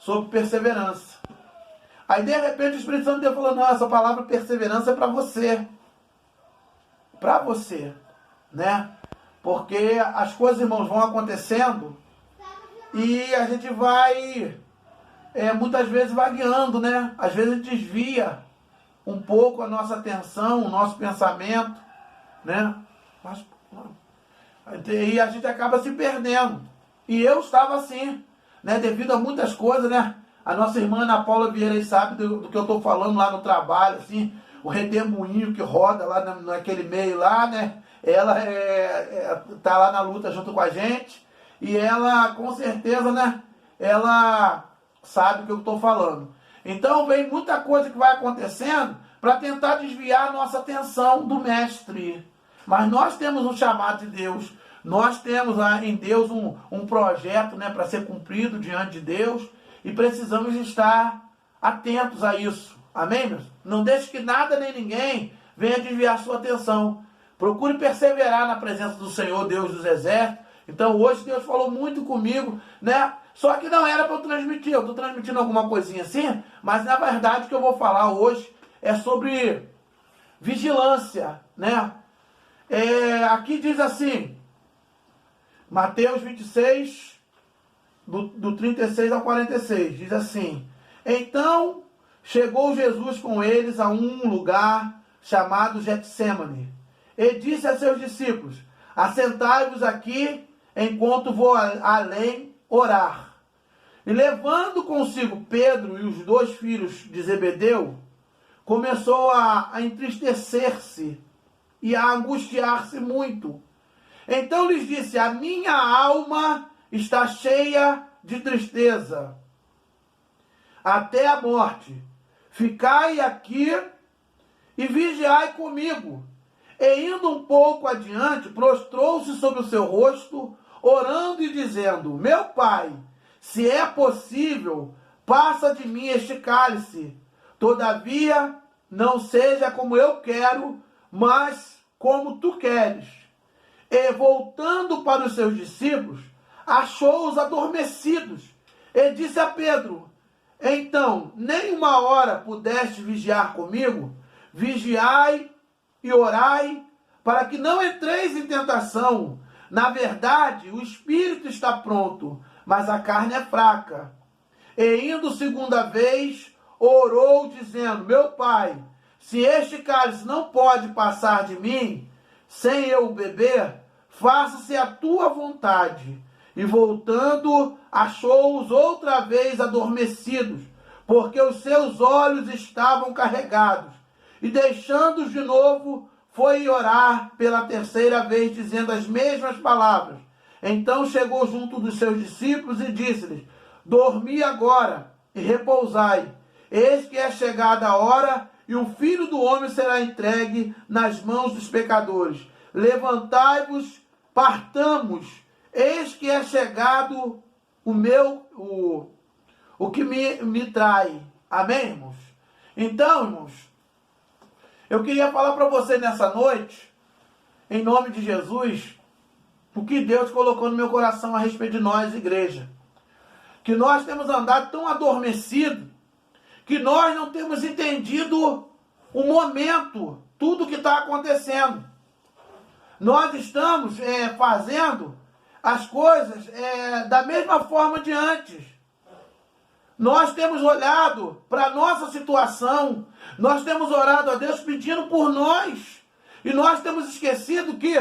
sobre perseverança. Aí de repente o Espírito Santo de Deus falou, não, essa palavra perseverança é para você. Para você, né? Porque as coisas, irmãos, vão acontecendo e a gente vai, muitas vezes, vagueando, né? Às vezes a gente desvia um pouco a nossa atenção, o nosso pensamento, né? E a gente acaba se perdendo. E eu estava assim, né? Devido a muitas coisas, né? A nossa irmã Ana Paula Vieira sabe do que eu estou falando lá no trabalho, assim, o redemoinho que roda lá naquele meio lá, né? Ela tá lá na luta junto com a gente e ela, com certeza, né? Ela sabe o que eu estou falando. Então vem muita coisa que vai acontecendo para tentar desviar a nossa atenção do Mestre. Mas nós temos um chamado de Deus, nós temos em Deus um projeto, né, para ser cumprido diante de Deus e precisamos estar atentos a isso. Amém, meus? Não deixe que nada nem ninguém venha desviar a sua atenção. Procure perseverar na presença do Senhor, Deus dos Exércitos. Então hoje Deus falou muito comigo, né? Só que não era para eu transmitir. Eu estou transmitindo alguma coisinha assim, mas na verdade o que eu vou falar hoje é sobre vigilância, né? Aqui diz assim, Mateus 26, do 36 ao 46, diz assim, então chegou Jesus com eles a um lugar chamado Getsêmani, e disse a seus discípulos, assentai-vos aqui, enquanto vou além orar. E levando consigo Pedro e os 2 filhos de Zebedeu, começou a entristecer-se e a angustiar-se muito. Então lhes disse, a minha alma está cheia de tristeza, até a morte. Ficai aqui e vigiai comigo. E indo um pouco adiante, prostrou-se sobre o seu rosto, orando e dizendo, meu Pai, se é possível, passa de mim este cálice. Todavia, não seja como eu quero, mas como tu queres. E voltando para os seus discípulos, achou-os adormecidos, e disse a Pedro, então, nem uma hora pudeste vigiar comigo? Vigiai e orai, para que não entreis em tentação. Na verdade, o espírito está pronto, mas a carne é fraca. E indo segunda vez, orou, dizendo, meu Pai, se este cálice não pode passar de mim, sem eu o beber, faça-se a tua vontade. E voltando, achou-os outra vez adormecidos, porque os seus olhos estavam carregados. E deixando-os de novo, foi orar pela terceira vez, dizendo as mesmas palavras. Então chegou junto dos seus discípulos e disse-lhes, dormi agora e repousai. Eis que é chegada a hora e o Filho do Homem será entregue nas mãos dos pecadores. Levantai-vos, partamos. Eis que é chegado o que me trai. Amém, irmãos? Então, irmãos, eu queria falar para você nessa noite, em nome de Jesus, o que Deus colocou no meu coração a respeito de nós, igreja. Que nós temos andado tão adormecidos, que nós não temos entendido o momento, tudo que está acontecendo. Nós estamos fazendo as coisas da mesma forma de antes. Nós temos olhado para a nossa situação, nós temos orado a Deus pedindo por nós, e nós temos esquecido que,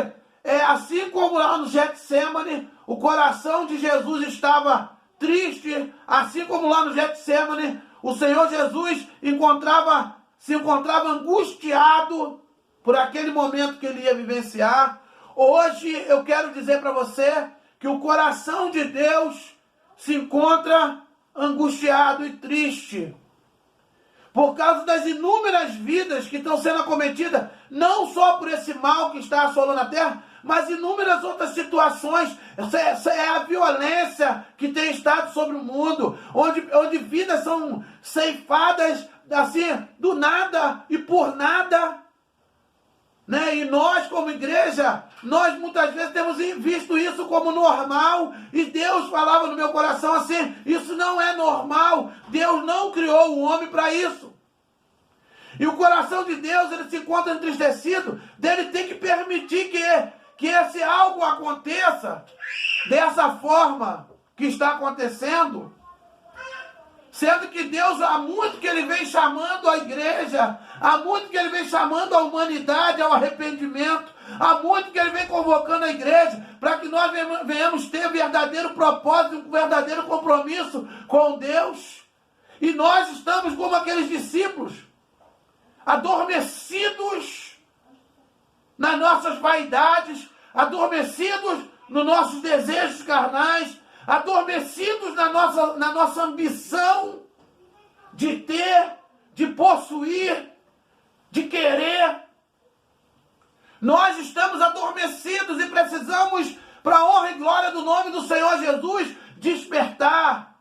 assim como lá no Getsêmani, o coração de Jesus estava triste, assim como lá no Getsêmani, o Senhor Jesus se encontrava angustiado por aquele momento que ele ia vivenciar. Hoje eu quero dizer para você que o coração de Deus se encontra angustiado e triste por causa das inúmeras vidas que estão sendo acometidas, não só por esse mal que está assolando a terra, mas inúmeras outras situações. Essa é a violência que tem estado sobre o mundo, onde vidas são ceifadas assim, do nada e por nada. né? E nós, como igreja, nós muitas vezes temos visto isso como normal, e Deus falava no meu coração assim, isso não é normal, Deus não criou o homem para isso. E o coração de Deus, ele se encontra entristecido, dele tem que permitir que esse algo aconteça dessa forma que está acontecendo, sendo que Deus, há muito que ele vem chamando a igreja, há muito que ele vem chamando a humanidade ao arrependimento, há muito que ele vem convocando a igreja para que nós venhamos ter verdadeiro propósito, um verdadeiro compromisso com Deus. E nós estamos como aqueles discípulos, adormecidos nas nossas vaidades, adormecidos nos nossos desejos carnais, adormecidos na nossa ambição de ter, de possuir, de querer. Nós estamos adormecidos e precisamos, para a honra e glória do nome do Senhor Jesus, despertar.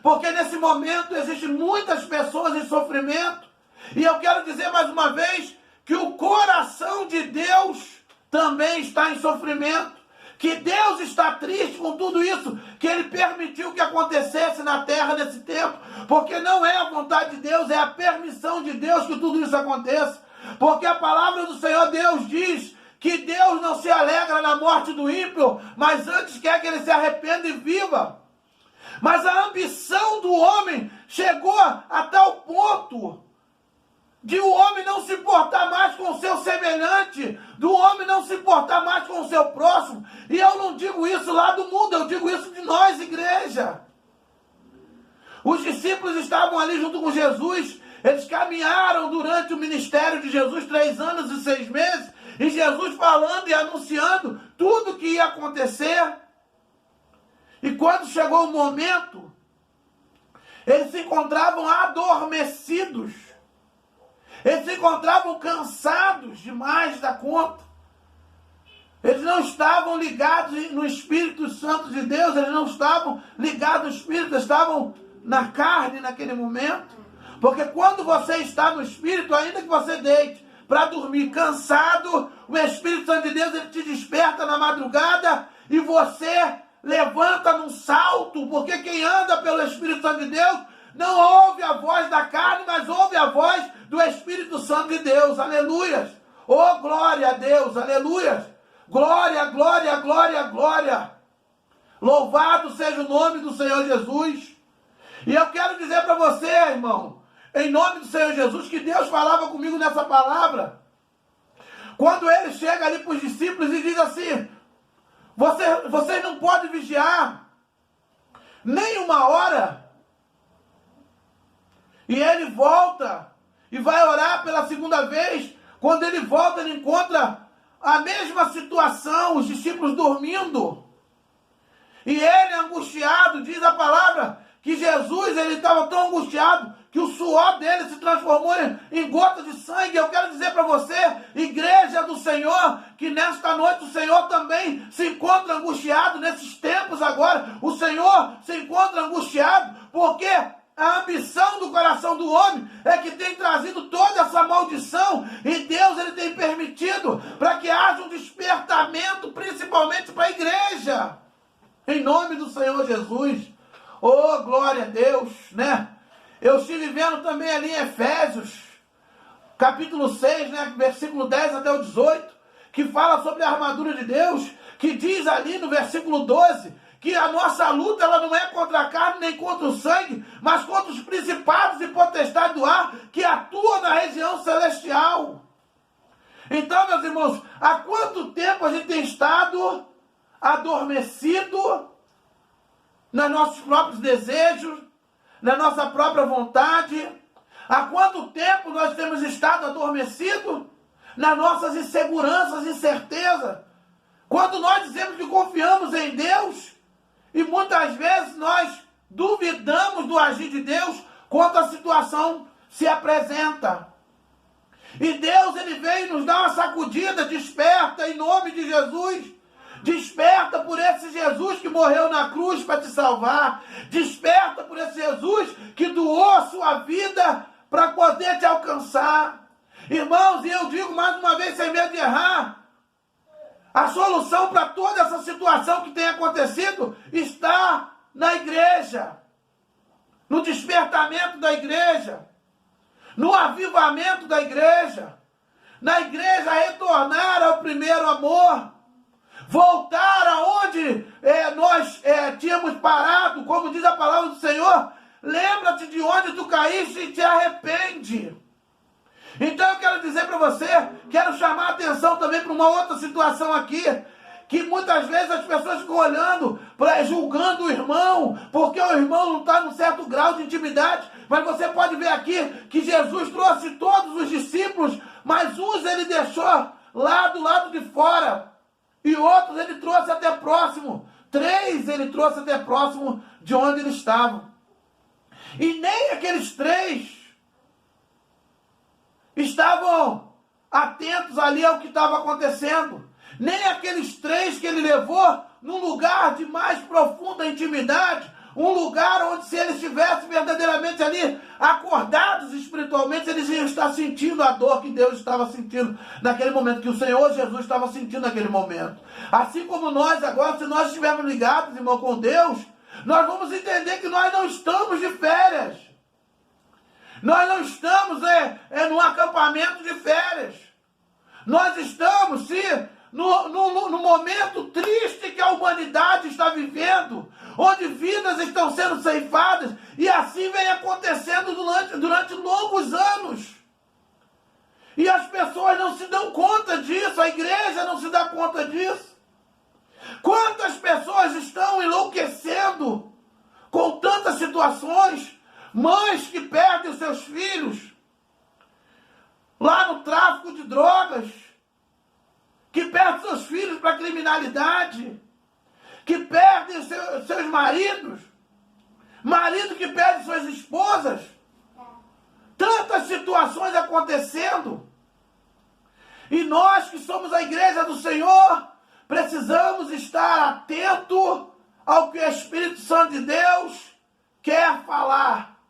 Porque nesse momento existem muitas pessoas em sofrimento. E eu quero dizer mais uma vez que o coração de Deus também está em sofrimento. Que Deus está triste com tudo isso, que Ele permitiu que acontecesse na terra nesse tempo, porque não é a vontade de Deus, é a permissão de Deus que tudo isso aconteça, porque a palavra do Senhor Deus diz que Deus não se alegra na morte do ímpio, mas antes quer que ele se arrependa e viva. Mas a ambição do homem chegou a tal ponto de o homem não se importar mais com o seu semelhante, do homem não se importar mais com o seu próximo. E eu não digo isso lá do mundo, eu digo isso de nós, igreja. Os discípulos estavam ali junto com Jesus, eles caminharam durante o ministério de Jesus 3 anos e 6 meses, e Jesus falando e anunciando tudo o que ia acontecer. E quando chegou o momento, eles se encontravam adormecidos. Eles se encontravam cansados demais da conta. Eles não estavam ligados no Espírito Santo de Deus, eles não estavam ligados no Espírito, eles estavam na carne naquele momento. Porque quando você está no Espírito, ainda que você deite para dormir cansado, o Espírito Santo de Deus ele te desperta na madrugada e você levanta num salto, porque quem anda pelo Espírito Santo de Deus não ouve a voz da carne, mas ouve a voz do Espírito Santo de Deus. Aleluias! Oh, glória a Deus! Aleluias! Glória, glória, glória, glória! Louvado seja o nome do Senhor Jesus! E eu quero dizer para você, irmão, em nome do Senhor Jesus, que Deus falava comigo nessa palavra. Quando ele chega ali para os discípulos e diz assim, vocês não podem vigiar nem uma hora. E ele volta e vai orar pela segunda vez. Quando ele volta, ele encontra a mesma situação, os discípulos dormindo. E ele, angustiado, diz a palavra que Jesus, ele estava tão angustiado que o suor dele se transformou em gota de sangue. Eu quero dizer para você, igreja do Senhor, que nesta noite o Senhor também se encontra angustiado nesses tempos agora. O Senhor se encontra angustiado porque a ambição do coração do homem é que tem trazido toda essa maldição, e Deus ele tem permitido para que haja um despertamento, principalmente para a igreja, em nome do Senhor Jesus. Oh, glória a Deus, né? Eu estive vendo também ali em Efésios, capítulo 6, né, versículo 10 até o 18, que fala sobre a armadura de Deus, que diz ali no versículo 12, que a nossa luta ela não é contra a carne nem contra o sangue, mas contra os principados e potestades do ar que atuam na região celestial. Então, meus irmãos, há quanto tempo a gente tem estado adormecido nos nossos próprios desejos, na nossa própria vontade? Há quanto tempo nós temos estado adormecidos nas nossas inseguranças e incertezas? Quando nós dizemos que confiamos em Deus, e muitas vezes nós duvidamos do agir de Deus quando a situação se apresenta. E Deus, ele veio nos dar uma sacudida, desperta em nome de Jesus. Desperta por esse Jesus que morreu na cruz para te salvar. Desperta por esse Jesus que doou a sua vida para poder te alcançar. Irmãos, e eu digo mais uma vez, sem medo de errar, a solução para toda essa situação que tem acontecido está na igreja, no despertamento da igreja, no avivamento da igreja, na igreja retornar ao primeiro amor, voltar aonde nós tínhamos parado, como diz a palavra do Senhor, lembra-te de onde tu caíste e te arrepende. Então eu quero dizer para você, quero chamar a atenção também para uma outra situação aqui, que muitas vezes as pessoas ficam olhando, julgando o irmão, porque o irmão não está num certo grau de intimidade, mas você pode ver aqui que Jesus trouxe todos os discípulos, mas uns ele deixou lá do lado de fora, e outros ele trouxe até próximo, 3 ele trouxe até próximo de onde eles estavam. E nem aqueles 3 estavam atentos ali ao que estava acontecendo. Nem aqueles 3 que ele levou num lugar de mais profunda intimidade, um lugar onde se eles estivessem verdadeiramente ali acordados espiritualmente, eles iam estar sentindo a dor que Deus estava sentindo naquele momento, que o Senhor Jesus estava sentindo naquele momento. Assim como nós agora, se nós estivermos ligados, irmão, com Deus, nós vamos entender que nós não estamos de férias. Nós não estamos num acampamento de férias. Nós estamos, no momento triste que a humanidade está vivendo, onde vidas estão sendo ceifadas, e assim vem acontecendo durante longos anos. E as pessoas não se dão conta disso, a igreja não se dá conta disso. Quantas pessoas estão enlouquecendo com tantas situações, mães que perdem os seus filhos lá no tráfico de drogas, que perdem seus filhos para a criminalidade, que perdem seus maridos, marido que perde suas esposas, tantas situações acontecendo. E nós que somos a igreja do Senhor, precisamos estar atentos ao que o Espírito Santo de Deus quer falar.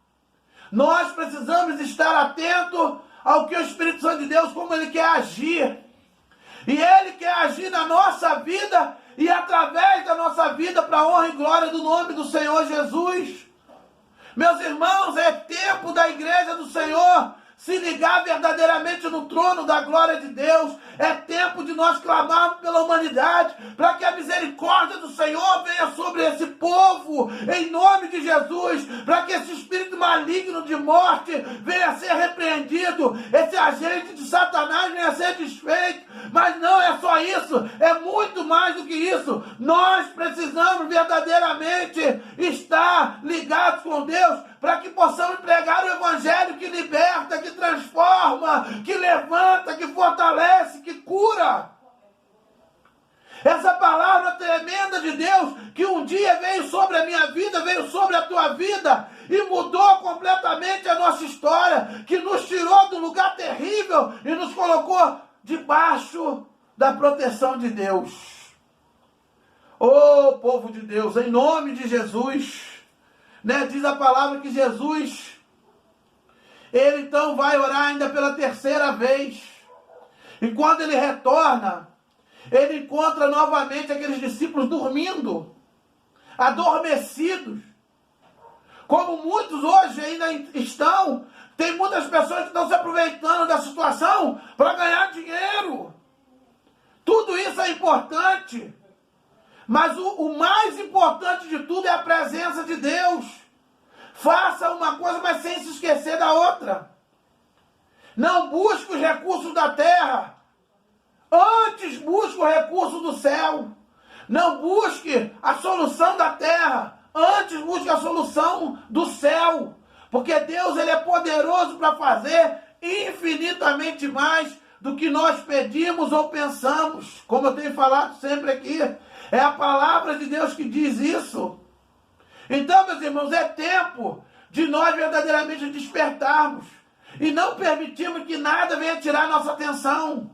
Nós precisamos estar atentos ao que o Espírito Santo de Deus, como ele quer agir. E ele quer agir na nossa vida e através da nossa vida para a honra e glória do nome do Senhor Jesus. Meus irmãos, é tempo da igreja do Senhor se ligar verdadeiramente no trono da glória de Deus. É tempo de nós clamarmos pela humanidade, para que a misericórdia do Senhor venha sobre esse povo, em nome de Jesus, para que esse espírito maligno de morte venha a ser repreendido, esse agente de Satanás venha a ser desfeito. Mas não é só isso, é muito mais do que isso. Nós precisamos verdadeiramente estar ligados com Deus, para que possamos pregar o evangelho que liberta, que transforma, que levanta, que fortalece, que cura. Essa palavra tremenda de Deus, que um dia veio sobre a minha vida, veio sobre a tua vida, e mudou completamente a nossa história, que nos tirou do lugar terrível e nos colocou debaixo da proteção de Deus. Ô povo de Deus, em nome de Jesus, diz a palavra que Jesus, ele então vai orar ainda pela 3ª vez. E quando ele retorna, ele encontra novamente aqueles discípulos dormindo, adormecidos. Como muitos hoje ainda estão, tem muitas pessoas que estão se aproveitando da situação para ganhar dinheiro. Tudo isso é importante. Mas o mais importante de tudo é a presença de Deus. Faça uma coisa, mas sem se esquecer da outra. Não busque os recursos da terra. Antes busque o recurso do céu. Não busque a solução da terra. Antes busque a solução do céu. Porque Deus, ele é poderoso para fazer infinitamente mais do que nós pedimos ou pensamos. Como eu tenho falado sempre aqui. É a palavra de Deus que diz isso. Então, meus irmãos, é tempo de nós verdadeiramente despertarmos. E não permitirmos que nada venha tirar nossa atenção.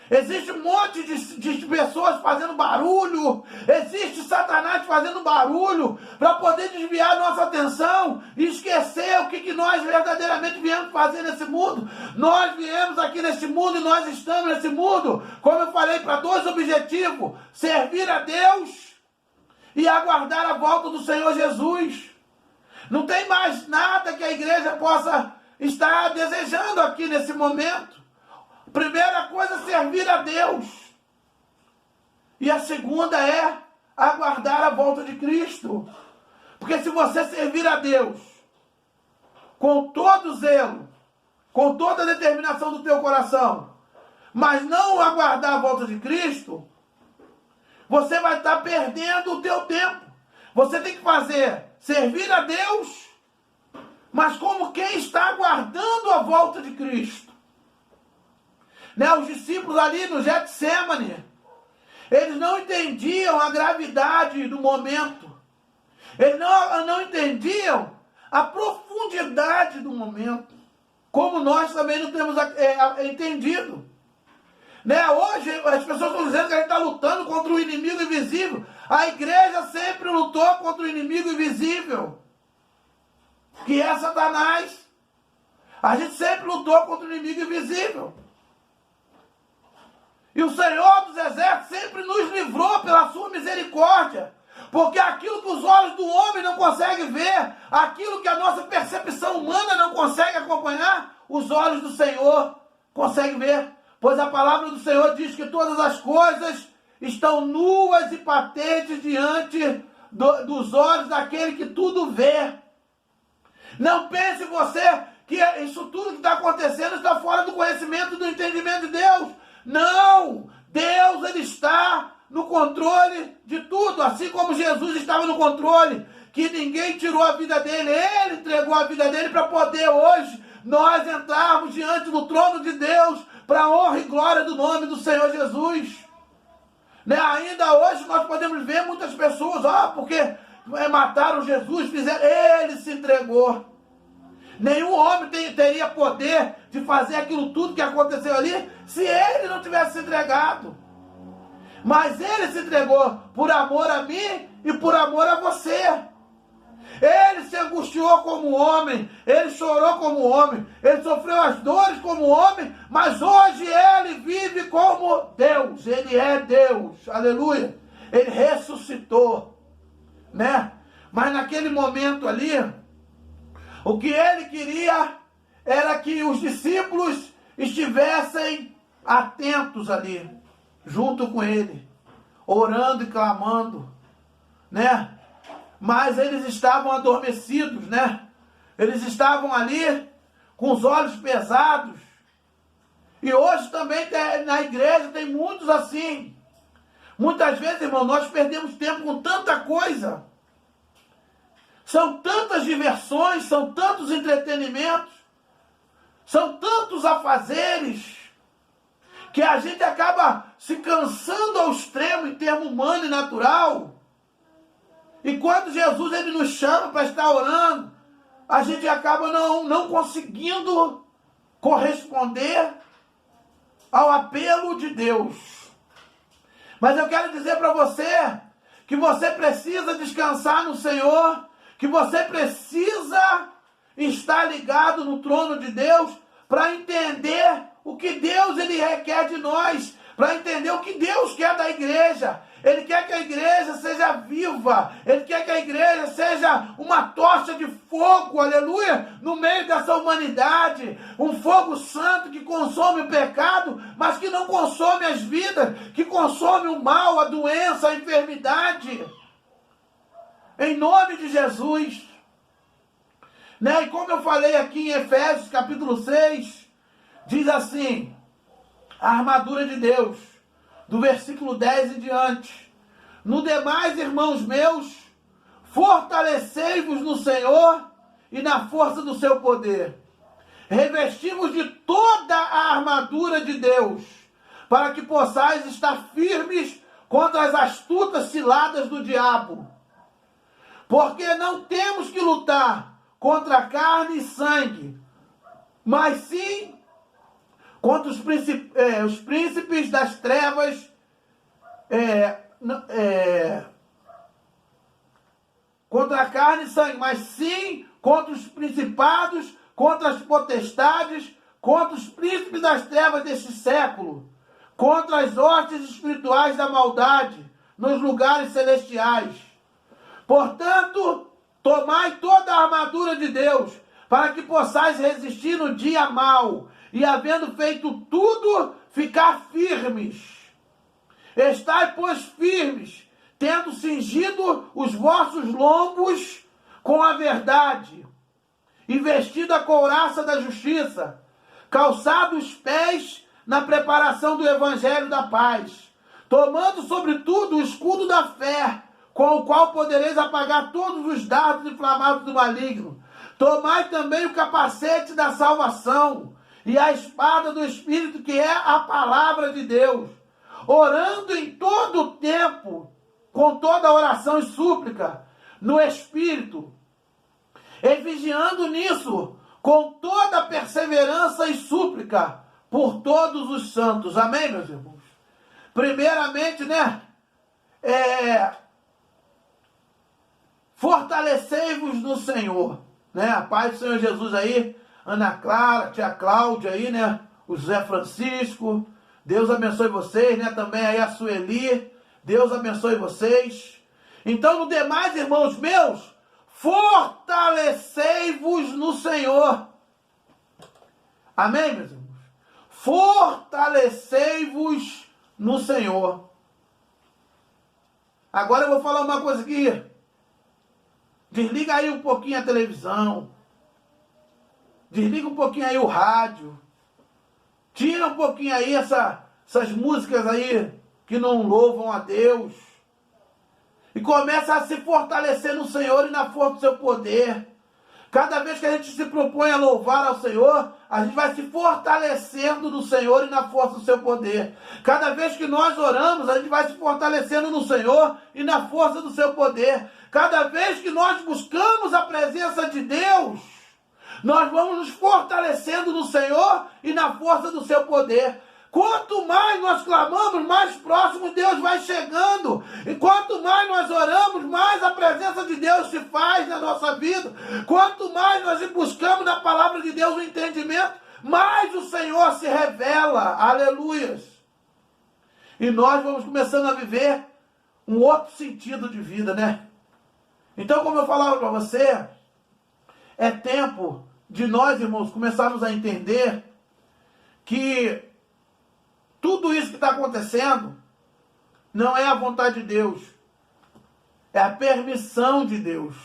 Existe um monte de pessoas fazendo barulho. Existe Satanás fazendo barulho para poder desviar nossa atenção e esquecer o que nós verdadeiramente viemos fazer nesse mundo? Nós viemos aqui nesse mundo e nós estamos nesse mundo, como eu falei, para dois objetivos: servir a Deus e aguardar a volta do Senhor Jesus. Não tem mais nada que a igreja possa estar desejando aqui nesse momento. Primeira coisa, servir a Deus. E a segunda é aguardar a volta de Cristo. Porque se você servir a Deus com todo zelo, com toda a determinação do teu coração, mas não aguardar a volta de Cristo, você vai estar perdendo o teu tempo. Você tem que servir a Deus, mas como quem está aguardando a volta de Cristo. Né? Os discípulos ali no Getsêmani, eles não entendiam a gravidade do momento. Eles não entendiam a profundidade do momento, como nós também não temos entendido. Né? Hoje as pessoas estão dizendo que a gente está lutando contra o inimigo invisível. A igreja sempre lutou contra o inimigo invisível, que é Satanás. A gente sempre lutou contra o inimigo invisível. E o Senhor dos Exércitos sempre nos livrou pela sua misericórdia. Porque aquilo que os olhos do homem não conseguem ver, aquilo que a nossa percepção humana não consegue acompanhar, os olhos do Senhor conseguem ver. Pois a palavra do Senhor diz que todas as coisas estão nuas e patentes diante dos olhos daquele que tudo vê. Não pense você que isso tudo que está acontecendo está fora do conhecimento e do entendimento de Deus. Não! Deus, ele está no controle de tudo, assim como Jesus estava no controle, que ninguém tirou a vida dele, ele entregou a vida dele para poder hoje nós entrarmos diante do trono de Deus, para a honra e glória do nome do Senhor Jesus. Né? Ainda hoje nós podemos ver muitas pessoas, porque mataram Jesus, ele se entregou. Nenhum homem teria poder de fazer aquilo tudo que aconteceu ali, se ele não tivesse se entregado. Mas ele se entregou por amor a mim e por amor a você. Ele se angustiou como homem, ele chorou como homem, ele sofreu as dores como homem, mas hoje ele vive como Deus, ele é Deus, aleluia. Ele ressuscitou, né? Mas naquele momento ali, o que ele queria era que os discípulos estivessem atentos ali, junto com ele, orando e clamando, né? Mas eles estavam adormecidos, né? Eles estavam ali com os olhos pesados. E hoje também na igreja tem muitos assim. Muitas vezes, irmão, nós perdemos tempo com tanta coisa. São tantas diversões, são tantos entretenimentos, são tantos afazeres, que a gente acaba se cansando ao extremo em termo humano e natural. E quando Jesus ele nos chama para estar orando, a gente acaba não conseguindo corresponder ao apelo de Deus. Mas eu quero dizer para você que você precisa descansar no Senhor, que você precisa estar ligado no trono de Deus para entender o que Deus ele requer de nós, para entender o que Deus quer da igreja. Ele quer que a igreja seja viva. Ele quer que a igreja seja uma tocha de fogo, aleluia, no meio dessa humanidade. Um fogo santo que consome o pecado, mas que não consome as vidas, que consome o mal, a doença, a enfermidade. Em nome de Jesus. Né? E como eu falei aqui em Efésios capítulo 6, diz assim, a armadura de Deus, do versículo 10 em diante. No demais, irmãos meus, fortalecei-vos no Senhor e na força do seu poder. Revestimos de toda a armadura de Deus, para que possais estar firmes contra as astutas ciladas do diabo. Porque não temos que lutar contra carne e sangue, mas sim contra os príncipes das trevas, contra a carne e sangue, mas sim contra os principados, contra as potestades, contra os príncipes das trevas deste século, contra as hostes espirituais da maldade nos lugares celestiais. Portanto, tomai toda a armadura de Deus, para que possais resistir no dia mau, e havendo feito tudo, ficar firmes. Estai, pois, firmes, tendo cingido os vossos lombos com a verdade, e vestido a couraça da justiça, calçado os pés na preparação do evangelho da paz, tomando sobretudo o escudo da fé, com o qual podereis apagar todos os dardos inflamados do maligno. Tomai também o capacete da salvação e a espada do Espírito, que é a palavra de Deus, orando em todo o tempo, com toda oração e súplica, no Espírito, e vigiando nisso, com toda perseverança e súplica, por todos os santos. Amém, meus irmãos? Primeiramente, fortalecei-vos no Senhor, A paz do Senhor Jesus aí, Ana Clara, tia Cláudia aí, O Zé Francisco, Deus abençoe vocês, Também aí a Sueli, Deus abençoe vocês. Então, no demais, irmãos meus, fortalecei-vos no Senhor. Amém, meus irmãos? Fortalecei-vos no Senhor. Agora eu vou falar uma coisa aqui. Desliga aí um pouquinho a televisão. Desliga um pouquinho aí o rádio. Tira um pouquinho aí essas músicas aí que não louvam a Deus. E começa a se fortalecer no Senhor e na força do seu poder. Cada vez que a gente se propõe a louvar ao Senhor, a gente vai se fortalecendo no Senhor e na força do seu poder. Cada vez que nós oramos, a gente vai se fortalecendo no Senhor e na força do seu poder. Cada vez que nós buscamos a presença de Deus, nós vamos nos fortalecendo no Senhor e na força do seu poder. Quanto mais nós clamamos, mais próximo Deus vai chegando. E quanto mais nós oramos, mais a presença de Deus se faz na nossa vida. Quanto mais nós buscamos na palavra de Deus o entendimento, mais o Senhor se revela. Aleluias. E nós vamos começando a viver um outro sentido de vida, Então, como eu falava para você, é tempo de nós, irmãos, começarmos a entender que tudo isso que está acontecendo não é a vontade de Deus. É a permissão de Deus.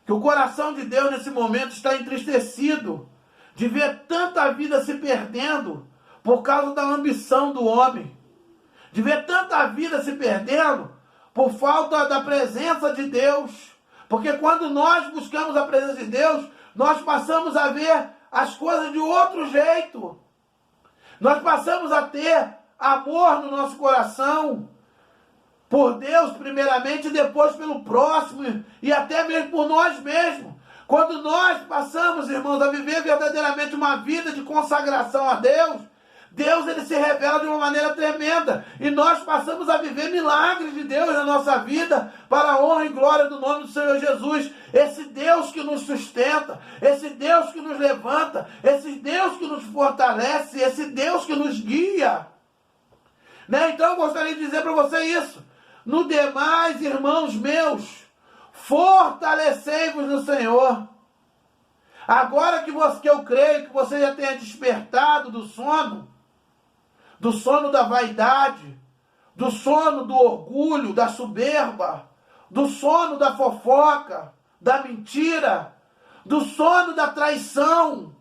Que o coração de Deus nesse momento está entristecido de ver tanta vida se perdendo por causa da ambição do homem. De ver tanta vida se perdendo por falta da presença de Deus. Porque quando nós buscamos a presença de Deus, nós passamos a ver as coisas de outro jeito. Nós passamos a ter amor no nosso coração, por Deus primeiramente, e depois pelo próximo, e até mesmo por nós mesmos. Quando nós passamos, irmãos, a viver verdadeiramente uma vida de consagração a Deus, Deus ele se revela de uma maneira tremenda, e nós passamos a viver milagres de Deus na nossa vida, para a honra e glória do nome do Senhor Jesus. Esse Deus que nos sustenta, esse Deus que nos levanta, esse Deus que nos fortalece, esse Deus que nos guia. Então eu gostaria de dizer para você isso. No demais, irmãos meus, fortalecei-vos no Senhor. Agora que eu creio que você já tenha despertado do sono da vaidade, do sono do orgulho, da soberba, do sono da fofoca, da mentira, do sono da traição.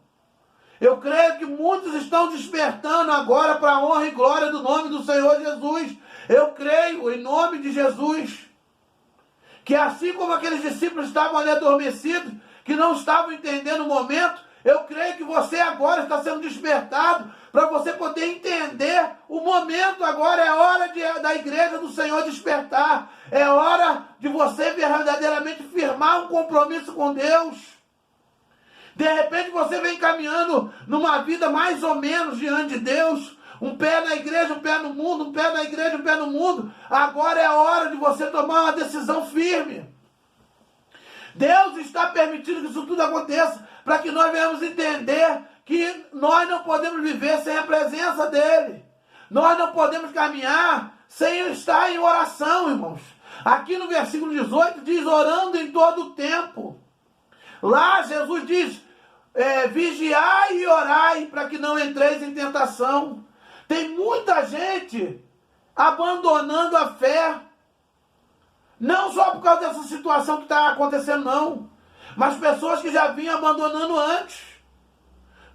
Eu creio que muitos estão despertando agora para a honra e glória do nome do Senhor Jesus. Eu creio, em nome de Jesus, que assim como aqueles discípulos estavam ali adormecidos, que não estavam entendendo o momento, eu creio que você agora está sendo despertado para você poder entender o momento agora. É hora da igreja do Senhor despertar. É hora de você verdadeiramente firmar um compromisso com Deus. De repente você vem caminhando numa vida mais ou menos diante de Deus. Um pé na igreja, um pé no mundo, um pé na igreja, um pé no mundo. Agora é hora de você tomar uma decisão firme. Deus está permitindo que isso tudo aconteça para que nós venhamos entender que nós não podemos viver sem a presença dele. Nós não podemos caminhar sem estar em oração, irmãos. Aqui no versículo 18 diz, orando em todo o tempo. Lá Jesus diz, vigiai e orai para que não entreis em tentação. Tem muita gente abandonando a fé. Não só por causa dessa situação que está acontecendo, não. Mas pessoas que já vinham abandonando antes.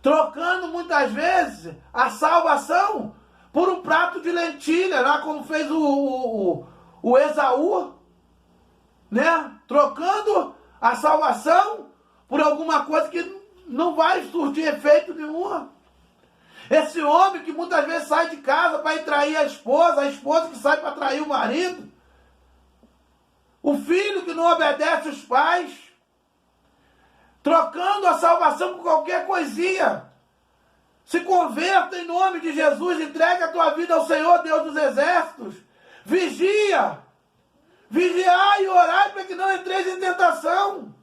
Trocando muitas vezes a salvação por um prato de lentilha, lá como fez o Esaú, né? Trocando a salvação por alguma coisa que não vai surtir efeito nenhum. Esse homem que muitas vezes sai de casa para ir trair a esposa que sai para trair o marido, o filho que não obedece os pais, trocando a salvação por qualquer coisinha. Se converta em nome de Jesus, entrega a tua vida ao Senhor, Deus dos exércitos. Vigia. Vigiai e orai para que não entreis em tentação.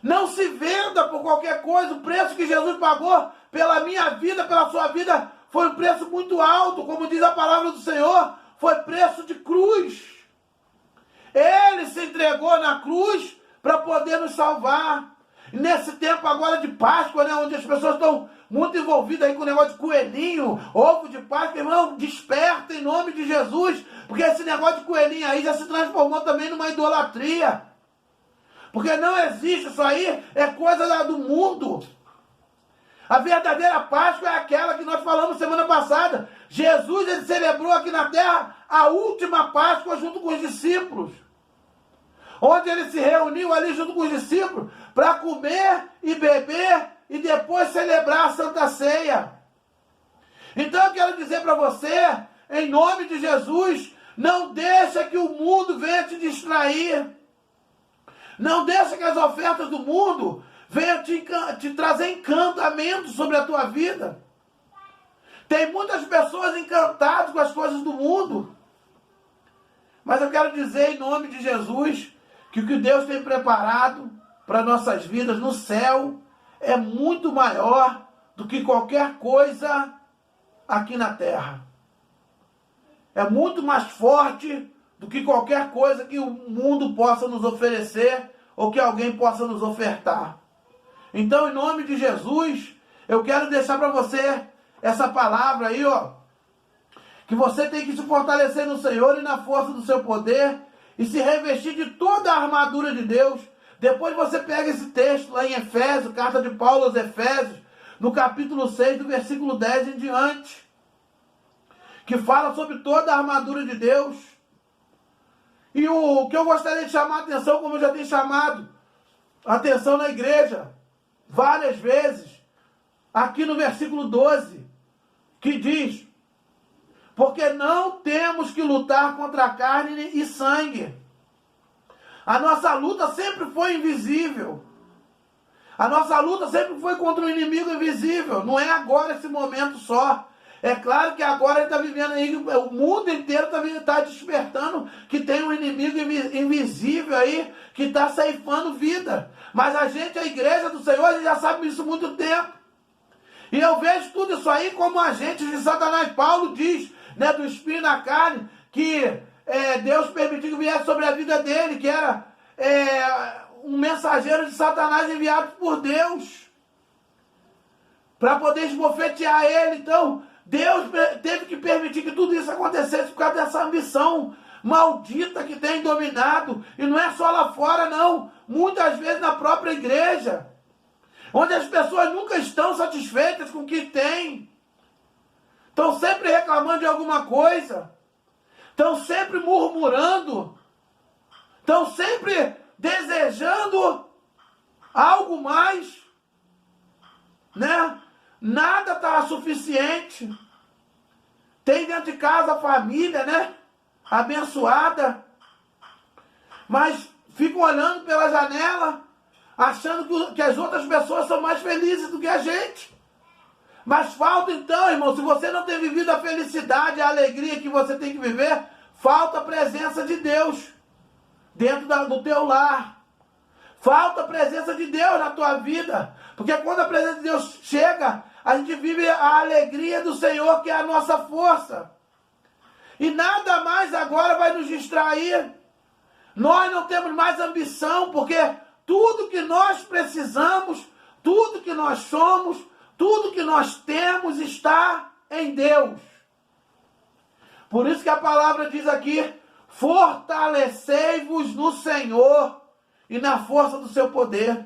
Não se venda por qualquer coisa. O preço que Jesus pagou pela minha vida, pela sua vida, foi um preço muito alto. Como diz a palavra do Senhor, foi preço de cruz. Ele se entregou na cruz para poder nos salvar. E nesse tempo agora de Páscoa, né, onde as pessoas estão muito envolvidas aí com o negócio de coelhinho, ovo de Páscoa, irmão, desperta em nome de Jesus, porque esse negócio de coelhinho aí já se transformou também numa idolatria. Porque não existe, isso aí é coisa do mundo. A verdadeira Páscoa é aquela que nós falamos semana passada. Jesus, ele celebrou aqui na terra a última Páscoa junto com os discípulos. Onde ele se reuniu ali junto com os discípulos para comer e beber e depois celebrar a Santa Ceia. Então eu quero dizer para você, em nome de Jesus, não deixa que o mundo venha te distrair. Não deixa que as ofertas do mundo venham te trazer encantamento sobre a tua vida. Tem muitas pessoas encantadas com as coisas do mundo. Mas eu quero dizer em nome de Jesus que o que Deus tem preparado para nossas vidas no céu é muito maior do que qualquer coisa aqui na terra. É muito mais forte do que qualquer coisa que o mundo possa nos oferecer ou que alguém possa nos ofertar. Então, em nome de Jesus, eu quero deixar para você essa palavra aí, ó, que você tem que se fortalecer no Senhor e na força do seu poder e se revestir de toda a armadura de Deus. Depois você pega esse texto lá em Efésios, carta de Paulo aos Efésios, no capítulo 6, do versículo 10 em diante, que fala sobre toda a armadura de Deus. E o que eu gostaria de chamar a atenção, como eu já tenho chamado a atenção na igreja várias vezes, aqui no versículo 12, que diz: porque não temos que lutar contra a carne e sangue. A nossa luta sempre foi invisível. A nossa luta sempre foi contra um inimigo invisível. Não é agora esse momento só. É claro que agora ele está vivendo aí, o mundo inteiro está despertando que tem um inimigo invisível aí, que está ceifando vida. Mas a gente, a igreja do Senhor, a gente já sabe isso há muito tempo. E eu vejo tudo isso aí como agentes de Satanás. Paulo diz, né, do espinho na carne, que Deus permitiu que viesse sobre a vida dele, que era um mensageiro de Satanás enviado por Deus, para poder esbofetear ele. Então, Deus teve que permitir que tudo isso acontecesse por causa dessa ambição maldita que tem dominado. E não é só lá fora, não. Muitas vezes na própria igreja, onde as pessoas nunca estão satisfeitas com o que têm. Estão sempre reclamando de alguma coisa. Estão sempre murmurando. Estão sempre desejando algo mais, né? Nada está suficiente. Tem dentro de casa a família, né? Abençoada. Mas ficam olhando pela janela, achando que as outras pessoas são mais felizes do que a gente. Mas falta então, irmão, se você não tem vivido a felicidade, a alegria que você tem que viver, falta a presença de Deus dentro do teu lar. Falta a presença de Deus na tua vida. Porque quando a presença de Deus chega, a gente vive a alegria do Senhor, que é a nossa força. E nada mais agora vai nos distrair. Nós não temos mais ambição, porque tudo que nós precisamos, tudo que nós somos, tudo que nós temos está em Deus. Por isso que a palavra diz aqui, fortalecei-vos no Senhor e na força do seu poder.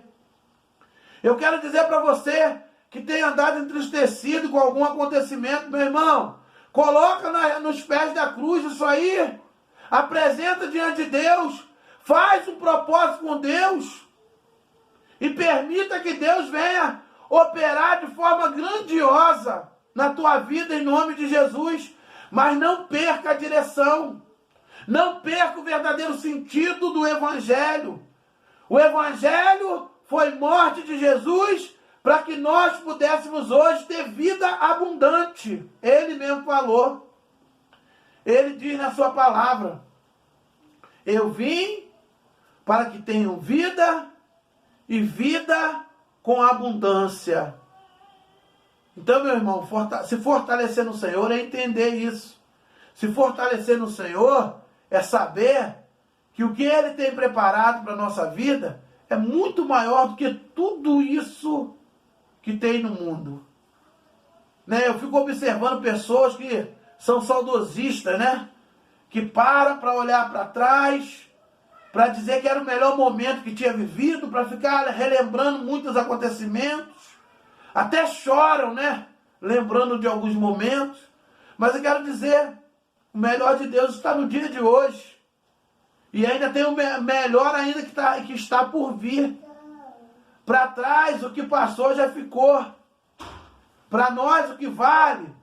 Eu quero dizer para você que tem andado entristecido com algum acontecimento, meu irmão, coloca nos pés da cruz isso aí, apresenta diante de Deus, faz um propósito com Deus e permita que Deus venha operar de forma grandiosa na tua vida em nome de Jesus, mas não perca a direção, não perca o verdadeiro sentido do Evangelho. O Evangelho foi morte de Jesus para que nós pudéssemos hoje ter vida abundante. Ele mesmo falou. Ele diz na sua palavra, eu vim para que tenham vida e vida com abundância. Então, meu irmão, se fortalecer no Senhor é entender isso. Se fortalecer no Senhor é saber que o que Ele tem preparado para a nossa vida é muito maior do que tudo isso que tem no mundo. Né? Eu fico observando pessoas que são saudosistas, né? Que param para olhar para trás, para dizer que era o melhor momento que tinha vivido, para ficar relembrando muitos acontecimentos. Até choram, né? Lembrando de alguns momentos. Mas eu quero dizer, o melhor de Deus está no dia de hoje. E ainda tem o melhor ainda que está por vir. Para trás, o que passou já ficou. Para nós, o que vale